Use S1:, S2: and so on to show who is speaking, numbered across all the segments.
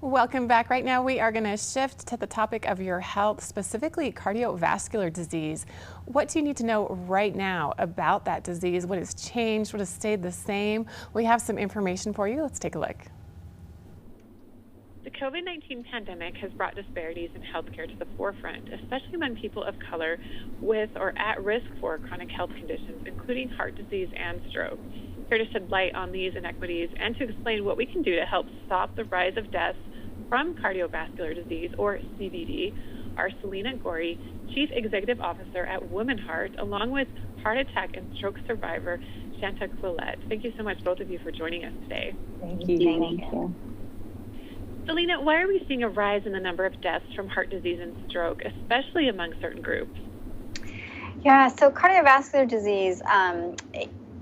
S1: Welcome back. Right now we are going to shift to the topic of your health, specifically cardiovascular disease. What do you need to know right now about that disease? What has changed? What has stayed the same? We have some information for you. Let's take a look.
S2: The COVID-19 pandemic has brought disparities in healthcare to the forefront, especially among people of color with or at risk for chronic health conditions, including heart disease and stroke. Here to shed light on these inequities and to explain what we can do to help stop the rise of deaths from cardiovascular disease, or CVD, are Celina Gorre, Chief Executive Officer at WomenHeart, along with heart attack and stroke survivor Shantaquilette. Thank you so much, both of you, for joining us today.
S3: Thank you.
S2: Celina, why are we seeing a rise in the number of deaths from heart disease and stroke, especially among certain groups?
S3: Yeah, so cardiovascular disease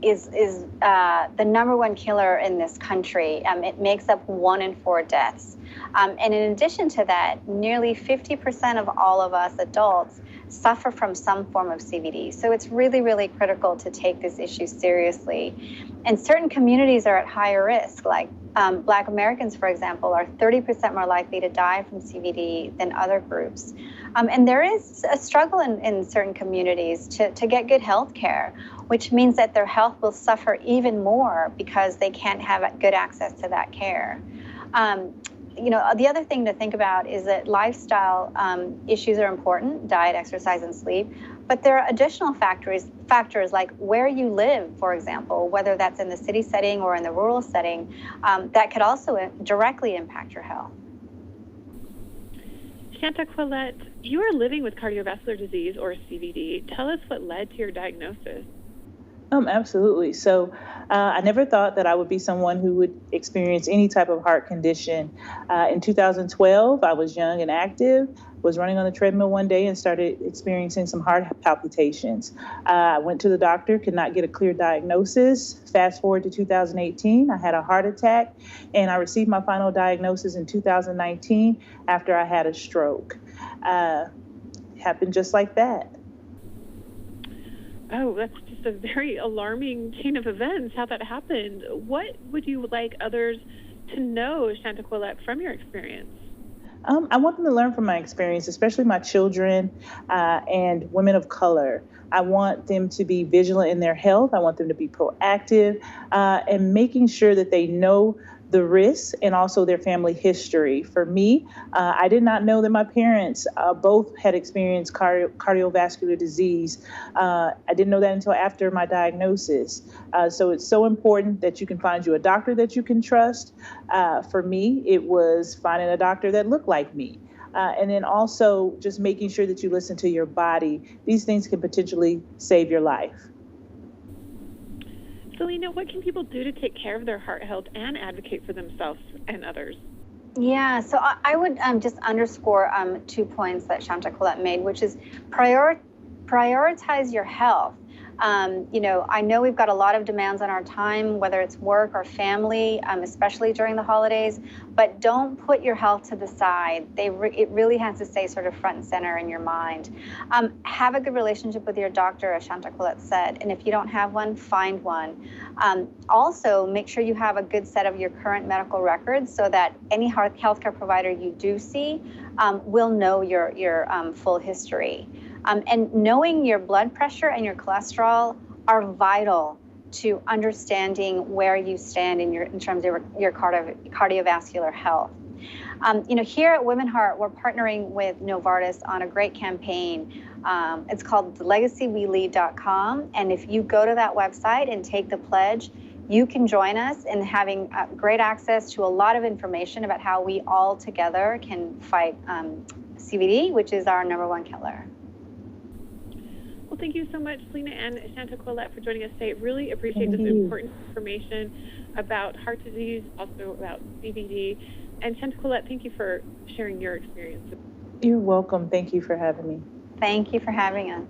S3: is the number one killer in this country. It makes up 1 in 4 deaths. And in addition to that, nearly 50% of all of us adults suffer from some form of CVD. So it's really, really critical to take this issue seriously. And certain communities are at higher risk, like Black Americans, for example, are 30% more likely to die from CVD than other groups. And there is a struggle in certain communities to get good health care, which means that their health will suffer even more because they can't have good access to that care. The other thing to think about is that lifestyle issues are important, diet, exercise, and sleep, but there are additional factors like where you live, for example, whether that's in the city setting or in the rural setting, that could also directly impact your health.
S2: Shantaquilette, you are living with cardiovascular disease, or CVD. Tell us what led to your diagnosis.
S4: Absolutely. So I never thought that I would be someone who would experience any type of heart condition. In 2012, I was young and active, was running on the treadmill one day and started experiencing some heart palpitations. I went to the doctor, could not get a clear diagnosis. Fast forward to 2018, I had a heart attack, and I received my final diagnosis in 2019 after I had a stroke. Happened just like that.
S2: Oh, that's just a very alarming chain of events, how that happened. What would you like others to know, Shantaquilette, from your experience?
S4: I want them to learn from my experience, especially my children and women of color. I want them to be vigilant in their health. I want them to be proactive and making sure that they know the risks and also their family history. For me, I did not know that my parents both had experienced cardiovascular disease. I didn't know that until after my diagnosis. So it's so important that you can find you a doctor that you can trust. For me, it was finding a doctor that looked like me. And then also just making sure that you listen to your body. These things can potentially save your life.
S2: Celina, what can people do to take care of their heart health and advocate for themselves and others?
S3: Yeah, so I would just underscore 2 points that Shantaquilette made, which is prioritize your health. I know we've got a lot of demands on our time, whether it's work or family, especially during the holidays, but don't put your health to the side. It really has to stay sort of front and center in your mind. Have a good relationship with your doctor, as Shantaquilette said, and if you don't have one, find one. Also, make sure you have a good set of your current medical records so that any healthcare provider you do see will know your full history. And knowing your blood pressure and your cholesterol are vital to understanding where you stand in terms of your cardiovascular health. Here at WomenHeart, we're partnering with Novartis on a great campaign. It's called LegacyWeLead.com. And if you go to that website and take the pledge, you can join us in having great access to a lot of information about how we all together can fight CVD, which is our number one killer.
S2: Well, thank you so much, Celina and Shantaquilette, for joining us today. Really appreciate this important information about heart disease, also about CVD. And Shantaquilette, thank you for sharing your experience.
S4: You're welcome. Thank you for having me.
S3: Thank you for having us.